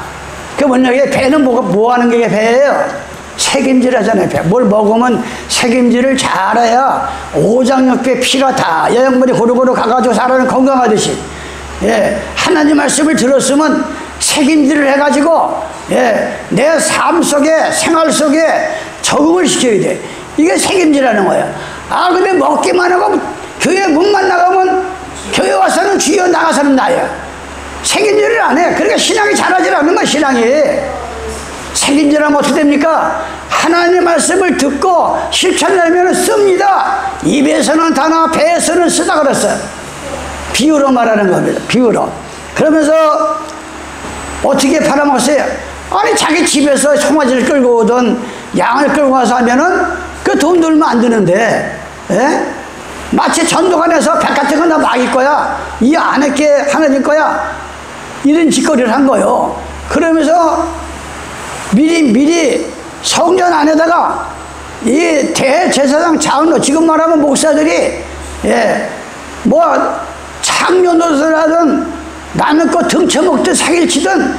Speaker 1: 그 뭐냐, 배는 뭐 하는 게 배예요? 책임질 하잖아요. 배. 뭘 먹으면 책임질을 잘해야 오장육부의 피가 다 영양분이 고루고루 가가지고 사람이 건강하듯이. 예, 하나님 말씀을 들었으면 책임질을 해가지고 예, 내 삶 속에 생활 속에 적응을 시켜야 돼. 이게 책임질하는 거야. 근데 먹기만 하고 교회 문만 나가면 교회 와서는 주여 나가서는 나야. 책임질을 안 해. 그러니까 신앙이 자라질 않는 거야. 신앙이 책임질하면 어떻게 됩니까? 하나님의 말씀을 듣고 실천하면 씁니다. 입에서는 다나 배에서는 쓰다 그랬어요. 비유로 말하는 겁니다. 비유로. 그러면서 어떻게 팔아먹었어요? 아니 자기 집에서 송아지를 끌고 오든 양을 끌고 와서 하면은 그 돈 들면 안 되는데 예? 마치 전도관에서 백 같은 거 나 마귀 거야, 이 안에 게 하나님 거야, 이런 짓거리를 한 거예요. 그러면서 미리 성전 안에다가 이 대제사장 장로, 지금 말하면 목사들이 예, 뭐 창녀 노릇을 하든 남의 거 등쳐먹든 사기치든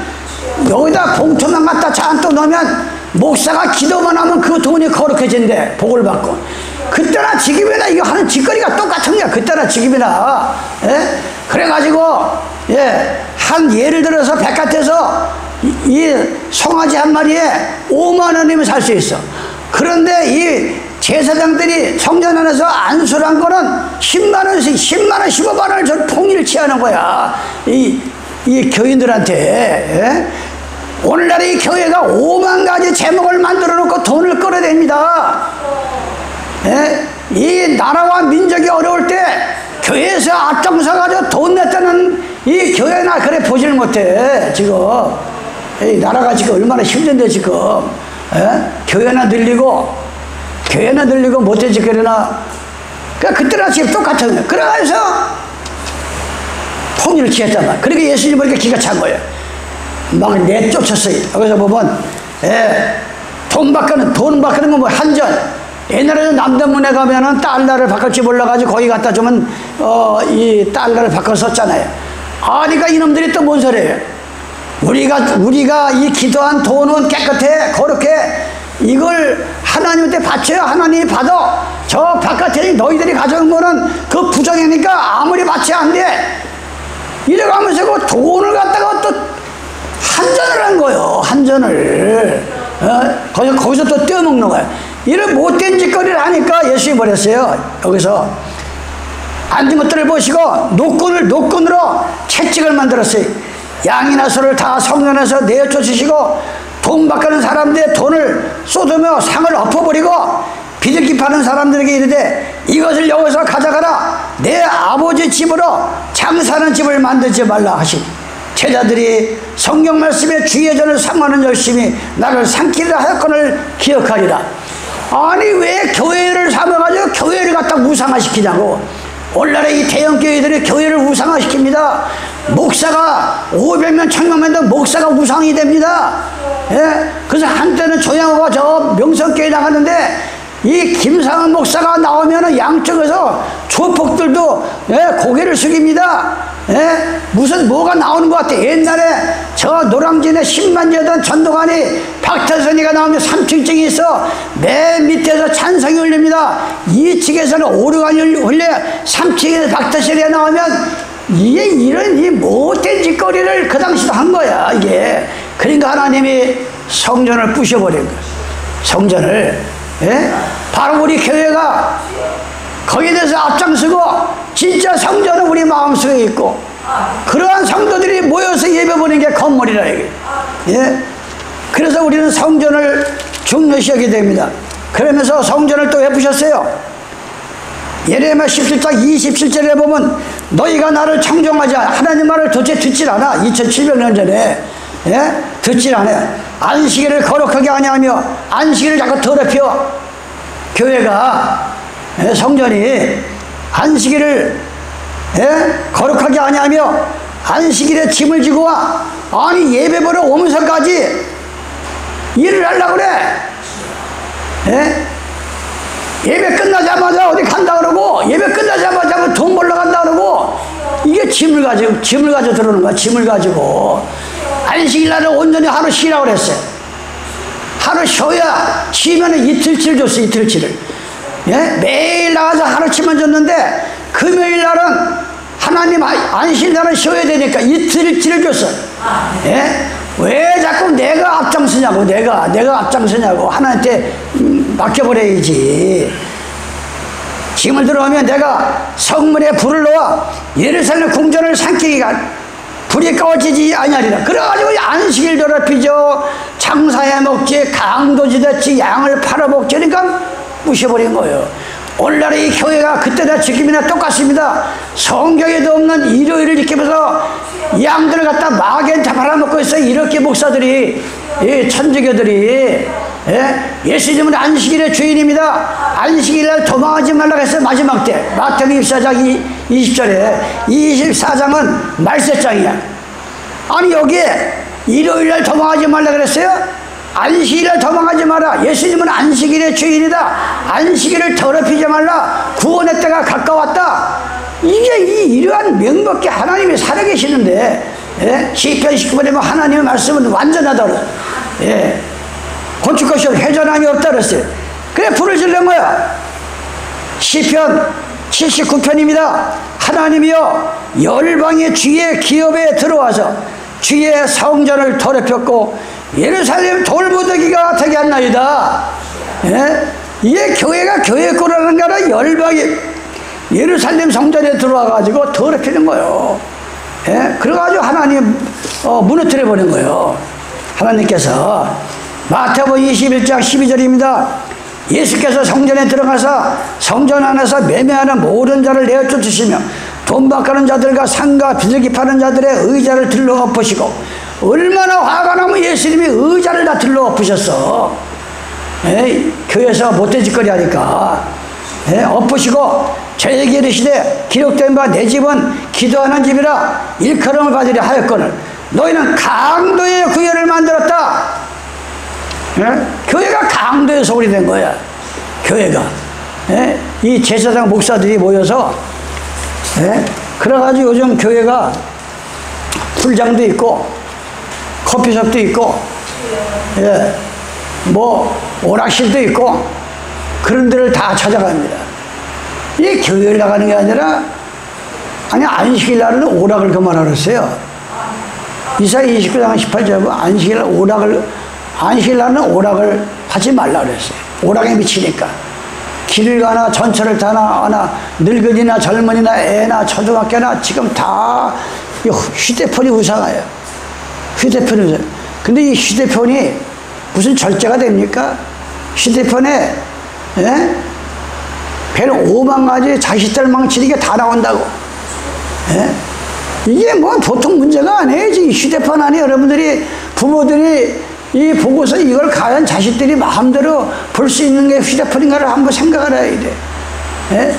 Speaker 1: 여기다 봉투만 갖다 잔뜩 넣으면 목사가 기도만 하면 그 돈이 거룩해진대. 복을 받고. 그때나 지금이나 이거 하는 짓거리가 똑같은 거야. 그때나 지금이나. 예? 그래가지고 예, 한 예를 들어서 백화점에서 이 송아지 한 마리에 5만 원이면 살 수 있어. 그런데 이 제사장들이 성전 안에서 안수를 한 거는 10만 원씩 10만 원 15만 원을 저 통일을 취하는 거야. 이 교인들한테. 예? 오늘날 이 교회가 5만 가지 제목을 만들어 놓고 돈을 끌어냅니다. 예? 이 나라와 민족이 어려울 때 교회에서 앞장서 가지고 돈 냈다는 이 교회나 그래 보질 못해. 지금 이 나라가 지금 얼마나 힘든데 지금. 예? 교회나 늘리고 못된 짓거리나 그러니까 그때랑 지금 똑같은 거예요. 그래서 통일을 취했단 말이에요. 그러니까 예수님 보니까 기가 찬 거예요. 막 내쫓았어요. 여기서 보면 돈 바꾸는 건 뭐 한전. 옛날에는 남대문에 가면은 달러를 바꿀지 몰라가지고 거기 갖다 주면 이 달러를 바꿔 썼잖아요. 그러니까 이놈들이 또 뭔 소리예요? 우리가 이 기도한 돈은 깨끗해 거룩해 이걸 하나님한테 바쳐요. 하나님이 받아. 저 바깥에 너희들이 가져온 거는 그 부정이니까 아무리 바쳐야 안 돼. 이래가면서 그 돈을 갖다가 또 한전을 한 거예요. 한전을 거기서 또 떼어먹는 거예요. 이런 못된 짓거리를 하니까 예수님이 버렸어요. 여기서 앉은 것들을 보시고 노끈으로 채찍을 만들었어요. 양이나 소를 다 성전에서 내쫓으시고 돈 바꾸는 사람들의 돈을 쏟으며 상을 엎어버리고 비둘기 파는 사람들에게 이르되 이것을 여기서 가져가라. 내 아버지 집으로 장사하는 집을 만들지 말라 하시니 제자들이 성경 말씀에 주의 전을 삼하는 열심히 나를 삼키리라 하였거늘 기억하리라. 아니 왜 교회를 삼아가지고 교회를 갖다 우상화시키냐고. 오늘날의 이 대형교회들이 교회를 우상화시킵니다. 목사가 500명 1000명만 목사가 우상이 됩니다. 그래서 한때는 조양호가 저 명성교회 나갔는데 이 김상은 목사가 나오면 양쪽에서 조폭들도 고개를 숙입니다. 무슨 뭐가 나오는 것 같아. 옛날에 저 노량진에 10만여던 전도관이 박태선이가 나오면 3층증이 있어 맨 밑에서 찬성이 울립니다. 2층에서는 오르간이 울려 3층에서 박태선이가 나오면 이게 이런 이 못된 짓거리를 그 당시도 한 거야 이게. 그러니까 하나님이 성전을 부셔버린 거야. 성전을. 바로 우리 교회가 거기에 대해서 앞장서고 진짜 성전은 우리 마음속에 있고 그러한 성도들이 모여서 예배 보는 게 건물이라 이게. 그래서 우리는 성전을 중요시 여기게 됩니다. 그러면서 성전을 또 왜 부셨어요? 예레미야 17장 27절에 보면 너희가 나를 청종하지 않아. 하나님 말을 도대체 듣질 않아. 2700년 전에 듣질 않아. 안식일을 거룩하게 하냐며 안식일을 자꾸 더럽혀. 교회가 성전이 안식일을 거룩하게 하냐며 안식일에 짐을 지고 와. 아니 예배 보러 오면서까지 일을 하려고 그래. 예배 끝나자마자 어디 간다 그러고 예배 끝나자마자 돈 벌러 간다 그러고 이게 짐을 가지고 들어오는 거야. 짐을 가지고 안식일날은 온전히 하루 쉬라고 그랬어요. 하루 쉬어야 쉬면은 이틀치를 줬어. 이틀치를. 매일 나가서 하루치만 줬는데 금요일날은 하나님 안식일날은 쉬어야 되니까 이틀치를 줬어. 왜 자꾸 내가 앞장서냐고. 내가 앞장서냐고. 하나님한테 맡겨버려야지. 짐을 들어오면 내가 성문에 불을 놓아 예루살렘 궁전을 삼키기가 불이 꺼지지 아니하리라. 그래가지고 안식일 더럽히죠. 장사해 먹지. 강도지 됐지. 양을 팔아먹지. 그러니까 부셔버린 거예요. 오늘날의 이 교회가 그때나 지금이나 똑같습니다. 성경에도 없는 일요일을 지키면서 양들을 갖다 마겐타 팔아먹고 있어요. 이렇게 목사들이 천주교들이. 예수님은 안식일의 주인입니다. 안식일날 도망하지 말라고 했어요. 마지막 때 마태복음 24장 20절에 24장은 말세장이야. 아니 여기에 일요일날 도망하지 말라고 그랬어요. 안식일날 도망하지 마라. 예수님은 안식일의 주인이다. 안식일을 더럽히지 말라. 구원의 때가 가까웠다. 이게 이러한 명백히 하나님이 살아계시는데 시편 19편에 뭐 하나님의 말씀은 완전하다 그래. 건축 것이 회전함이 없다 그랬어요. 그래 불을 질른 거야. 시편 79편입니다. 하나님이여 열방의 주의 기업에 들어와서 주의 성전을 더럽혔고 예루살렘 돌무더기가 되게 한나이다. 이게 교회가 교회꾸라는 게 아니라 열방이 예루살렘 성전에 들어와가지고 더럽히는 거예요. 그래가지고 하나님 무너뜨려 버린 거예요. 하나님께서 마태복음 21장 12절입니다. 예수께서 성전에 들어가서 성전 안에서 매매하는 모든 자를 내어쫓으시며 돈 바꾸는 자들과 상가 비둘기 파는 자들의 의자를 들러 엎으시고 얼마나 화가 나면 예수님이 의자를 다 들러 엎으셨어. 교회에서 못된 짓거리 하니까 엎으시고 저에게 이르시되 기록된 바 내 집은 기도하는 집이라 일컬음을 받으려 하였거늘 너희는 강도의 구별을 만들었다. 예? 교회가 강도의 소굴이 된 거야. 교회가. 예? 이 제사장 목사들이 모여서 예? 그래가지고 요즘 교회가 풀장도 있고 커피숍도 있고 예? 뭐 오락실도 있고 그런 데를 다 찾아갑니다. 이 교회를 나가는 게 아니라 아니 안식일 날은 오락을 그만하라 그랬어요. 이사야 29장 18절에 안식일 날은 오락을 하지 말라 그랬어요. 오락에 미치니까 길을 가나 전철을 타나 늙은이나 젊은이나 애나 초등학교나 지금 다 휴대폰이 우상해요. 휴대폰이 우상. 근데 이 휴대폰이 무슨 절제가 됩니까? 휴대폰에 예? 105만 가지 자식들 망치는 게 다 나온다고. 예? 이게 뭐 보통 문제가 아니에요. 지금 휴대폰 안에 여러분들이 부모들이 이 보고서 이걸 과연 자식들이 마음대로 볼 수 있는 게 휴대폰인가를 한번 생각을 해야 돼. 예?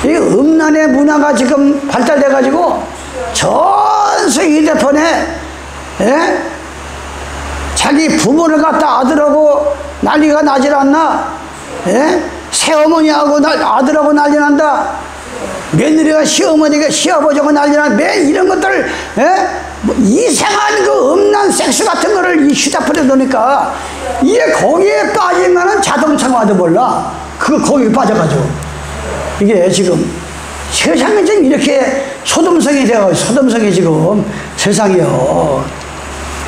Speaker 1: 이 음란의 문화가 지금 발달돼가지고 전수 휴대폰에 예? 자기 부모를 갖다 아들하고 난리가 나질 않나? 예? 새어머니하고 아들하고 난리 난다. 며느리가 시어머니가 시아버지하고 난리 난다. 매 이런 것들 예? 뭐 이상한 그 음란 섹스 같은 거를 이 휴대폰에 넣으니까 이게 거기에 빠지면은 자동차가도 몰라. 거기에 빠져가지고 이게 지금 세상에 지금 이렇게 소돔성이 되어 소돔성이 지금 세상이요.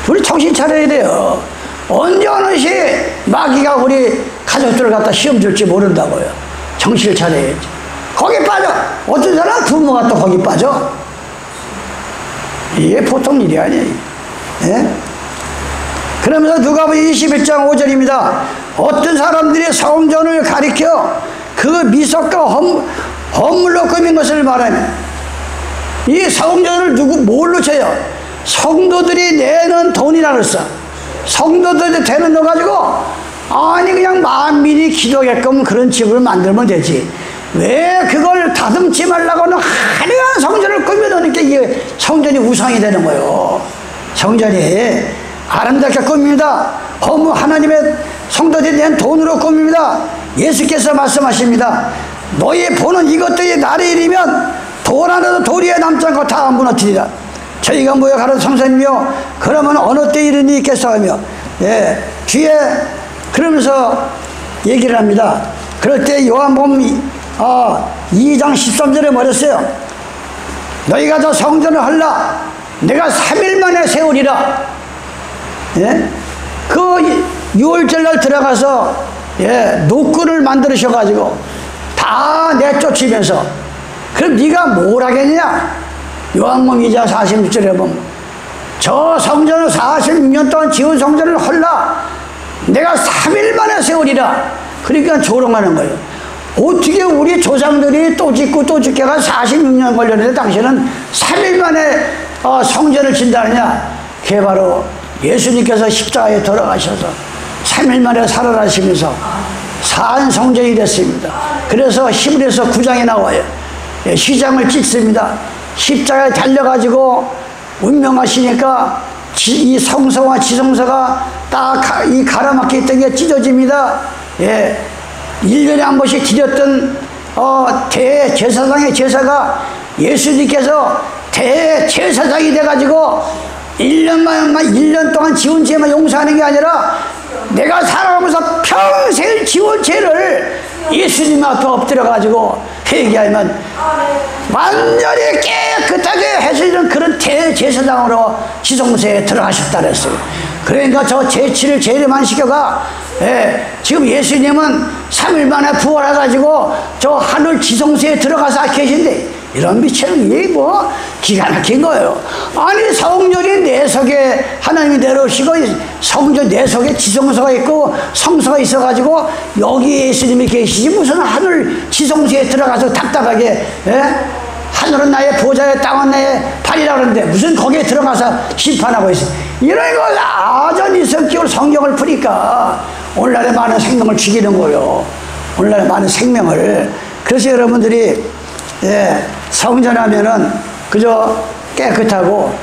Speaker 1: 우리 정신 차려야 돼요. 언제 어느 시 마귀가 우리 가족들을 갖다 시험 줄지 모른다고요. 정신을 차려야지. 거기 빠져. 어떤 사람은 부모가 또 거기 빠져. 이게 보통 일이 아니에요. 예? 그러면서 누가복음 21장 5절입니다. 어떤 사람들이 성전을 가리켜 그 미석과 헌물로 꾸민 것을 말하며 이 성전을 뭘로 쳐요? 성도들이 내는 돈이라 그랬어. 성도들이 되는 넣어가지고 아니 그냥 만민이 기도하게끔 그런 집을 만들면 되지. 왜 그걸 다듬지 말라고는 화려한 성전을 꾸며놓으니까 이게 성전이 우상이 되는 거예요. 성전이 아름답게 꾸밉니다. 하나님의 성도들이 낸 돈으로 꾸밉니다. 예수께서 말씀하십니다. 너희 보는 이것들이 날이 이르면 돌 하나도 돌 위에 남지 않고 다 무너뜨리라. 저희가 모여 가는 성전이며 그러면 어느 때 이르니 있겠어 하며 예, 뒤에 그러면서 얘기를 합니다. 그럴 때 요한복음 2장 13절에 말했어요. 너희가 저 성전을 할라 내가 3일 만에 세우리라. 예? 그 6월절날 들어가서 예, 노끈을 만들으셔가지고 다 내쫓으면서 그럼 네가 뭘 하겠냐? 요한복음 2장 46절에 보면 저 성전을 46년 동안 지은 성전을 헐라 내가 3일 만에 세우리라. 그러니까 조롱하는 거예요. 어떻게 우리 조상들이 또 짓고 또 짓게가 46년 걸렸는데 당신은 3일 만에 성전을 진다느냐? 그게 바로 예수님께서 십자가에 돌아가셔서 3일 만에 살아나시면서 산 성전이 됐습니다. 그래서 히브리서 9장에 나와요. 시장을 찢습니다. 십자가에 달려가지고 운명하시니까 이 성서와 지성서가 딱 이 가라막혀 있던 게 찢어집니다. 예. 1년에 한 번씩 드렸던 대제사장의 제사가 예수님께서 대제사장이 돼가지고 1년 동안 지은 죄만 용서하는 게 아니라 내가 살아가면서 평생 지은 죄를 예수님 앞에 엎드려가지고 회개하면 완전히 깨끗하게 해주는 그런 대제사장으로 지성소에 들어가셨다 그랬어요. 그러니까 저 제치를 제일만 시켜가 예, 지금 예수님은 3일 만에 부활해가지고 저 하늘 지성소에 들어가서 계신데 이런 미치는 게 뭐 기가 막힌 거예요. 아니 성전이 내석에 하나님이 내려오시고 성전 내석에 지성소가 있고 성소가 있어가지고 여기 예수님이 계시지 무슨 하늘 지성소에 들어가서 답답하게 예? 하늘은 나의 보좌에 땅은 나의 팔이라 그러는데 무슨 거기에 들어가서 심판하고 있어. 이런 걸 아전이 성격으로 성경을 푸니까 오늘날의 많은 생명을 죽이는 거예요. 오늘날 많은 생명을. 그래서 여러분들이 성전하면은 그저 깨끗하고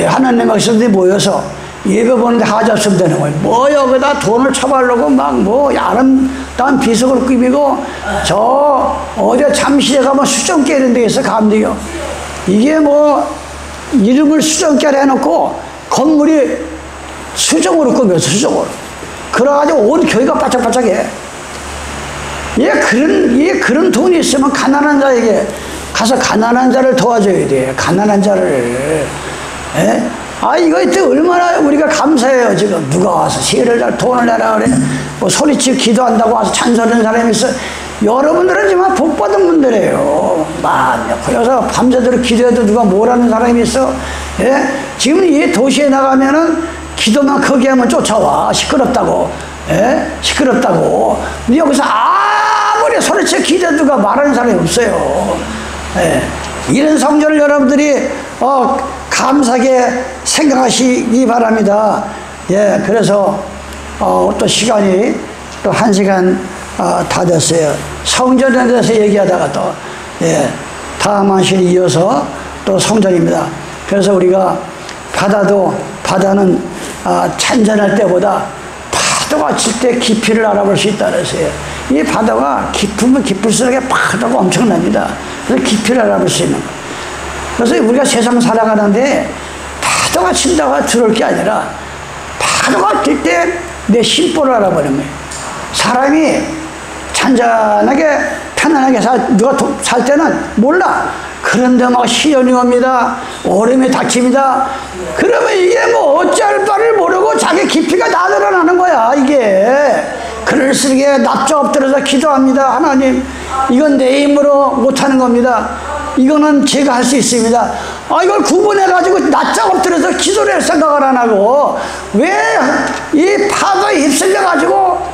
Speaker 1: 하나님 말씀에 모여서 예배 보는데 하자 없으면 되는 거예요. 뭐 여기다 돈을 쳐바르고 막 뭐 아름다운 비석을 꾸미고 저 어디 잠실에 가면 수정깨 이런 데에서 감돼요. 이게 뭐 이름을 수정깨를 해놓고 건물이 수정으로 꾸며서 수정으로. 그래가지고 온 교회가 바짝바짝해. 그런 돈이 있으면 가난한 자에게 가서 가난한 자를 도와줘야 돼. 가난한 자를. 이거 이때 얼마나 우리가 감사해요. 지금 누가 와서 돈을 내라 그래. 뭐 소리치고 기도한다고 와서 찬송하는 사람이 있어. 여러분들은 정말 복받은 분들이에요. 그래서 밤새도록 기도해도 누가 뭐라는 사람이 있어. 지금 이 도시에 나가면은 기도만 크게 하면 쫓아와. 시끄럽다고. 시끄럽다고. 근데 여기서 아무리 소리치고 기도해도 누가 말하는 사람이 없어요. 이런 성전을 여러분들이 감사하게 생각하시기 바랍니다. 그래서 또 시간이 또 1시간 다 됐어요. 성전에 대해서 얘기하다가 또 다음 한시를 이어서 또 성전입니다. 그래서 우리가 바다는 찬전할 때보다 파도가 칠 때 깊이를 알아볼 수 있다 그랬어요. 이 바다가 깊으면 깊을수록 파도가 엄청납니다. 그래서 깊이를 알아볼 수 있는 거예요. 그래서 우리가 세상 살아가는데 파도가 친다고 들어올 게 아니라 파도가 칠 때 내 심보를 알아보는 거예요. 사람이 잔잔하게 편안하게 누가 살 때는 몰라. 그런데 막 시련이 옵니다. 어려움이 닥칩니다. 그러면 이게 뭐 어찌할 바를 모르고 자기 깊이가 다 드러나는 거야. 이게 그럴수록 납작 엎드려서 기도합니다. 하나님, 이건 내 힘으로 못하는 겁니다. 이거는 제가 할 수 있습니다. 이걸 구분해가지고 납작 엎드려서 기도를 할 생각을 안 하고 왜 이 파도에 휩쓸려가지고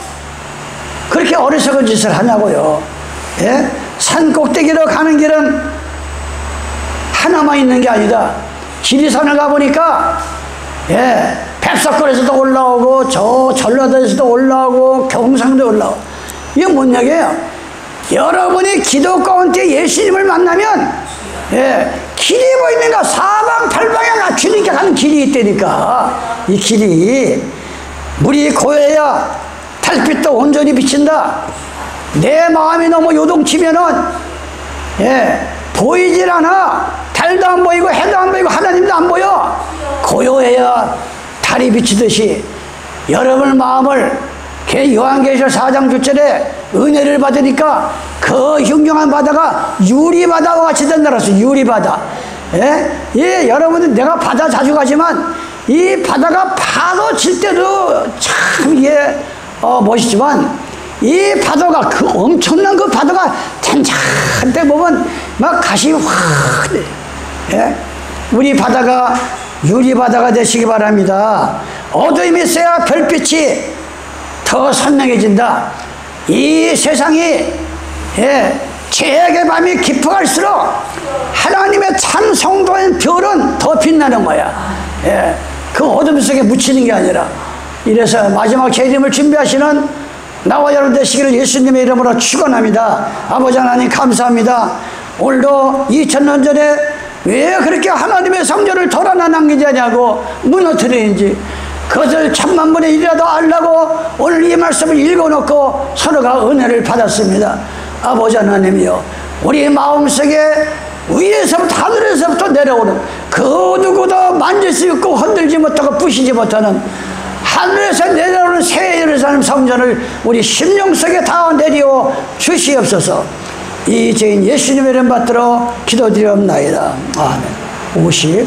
Speaker 1: 그렇게 어리석은 짓을 하냐고요. 산 꼭대기로 가는 길은 하나만 있는 게 아니다. 지리산을 가보니까 뱁석거리에서도 올라오고 저 전라도에서도 올라오고 경상도 올라오고. 이게 뭔 얘기예요? 여러분이 기도 가운데 예수님을 만나면 길이 보이는가? 사방팔방에 주님께 가는 길이 있다니까. 이 길이 물이 고여야 달빛도 온전히 비친다. 내 마음이 너무 요동치면은 보이질 않아. 달도 안 보이고 해도 안 보이고 하나님도 안 보여. 고요해야 달이 비치듯이 여러분 마음을 요한계시록 4장 9절에 은혜를 받으니까 그 흉흉한 바다가 유리바다와 같이 된다라서 유리바다. 여러분들 내가 바다 자주 가지만 이 바다가 파도 칠 때도 참 이게 멋있지만 이 파도가 그 엄청난 그 파도가 잔잔할 때 보면 막 가시 확 우리 바다가 유리바다가 되시기 바랍니다. 어둠이 있어야 별빛이 더 선명해진다. 이 세상이 죄악의 밤이 깊어갈수록 하나님의 참 성도인 별은 더 빛나는 거야. 그 어둠 속에 묻히는 게 아니라. 이래서 마지막 재림을 준비하시는 나와 여러분 되시기를 예수님의 이름으로 축원합니다. 아버지 하나님 감사합니다. 오늘도 2000년 전에 왜 그렇게 하나님의 성전을 돌아나 남기지 않냐고 무너뜨리는지 그것을 천만분의 일이라도 알라고 오늘 이 말씀을 읽어놓고 서로가 은혜를 받았습니다. 아버지 하나님이여, 우리 마음속에 위에서부터 하늘에서부터 내려오는 그 누구도 만질 수 있고 흔들지 못하고 부시지 못하는 하늘에서 내려오는 새 예루살렘 성전을 우리 심령 속에 다 내려 주시옵소서. 이 죄인 예수님의 이름 받들어 기도드리옵나이다. 아멘. 50